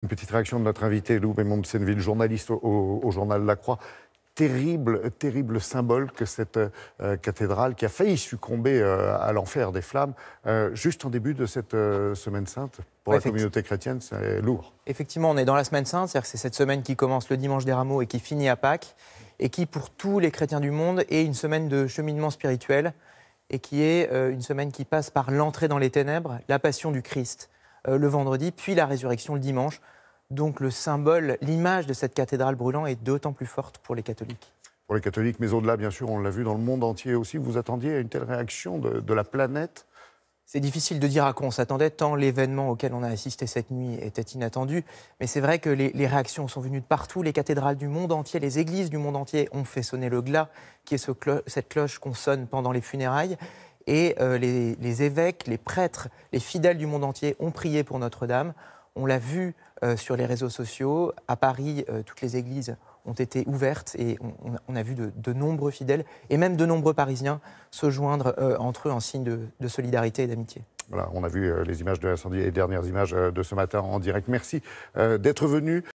Une petite réaction de notre invité, Lou Bémont-de-Senneville, journaliste au journal La Croix. Terrible, terrible symbole que cette cathédrale qui a failli succomber à l'enfer des flammes, juste en début de cette Semaine Sainte. Pour la communauté chrétienne, c'est lourd. Effectivement, on est dans la Semaine Sainte, c'est-à-dire que c'est cette semaine qui commence le dimanche des Rameaux et qui finit à Pâques, et qui, pour tous les chrétiens du monde, est une semaine de cheminement spirituel, et qui est une semaine qui passe par l'entrée dans les ténèbres, la passion du Christ le vendredi, puis la résurrection le dimanche. Donc le symbole, l'image de cette cathédrale brûlant est d'autant plus forte pour les catholiques. Pour les catholiques, mais au-delà, bien sûr, on l'a vu dans le monde entier aussi. Vous attendiez à une telle réaction de la planète? C'est difficile de dire à quoi on s'attendait, tant l'événement auquel on a assisté cette nuit était inattendu. Mais c'est vrai que les réactions sont venues de partout. Les cathédrales du monde entier, les églises du monde entier ont fait sonner le glas, qui est cette cloche qu'on sonne pendant les funérailles. Et les évêques, les prêtres, les fidèles du monde entier ont prié pour Notre-Dame. On l'a vu sur les réseaux sociaux. À Paris, toutes les églises ont été ouvertes et on a vu de nombreux fidèles et même de nombreux Parisiens se joindre entre eux en signe de solidarité et d'amitié. Voilà, on a vu les images de l'incendie, les dernières images de ce matin en direct. Merci d'être venu.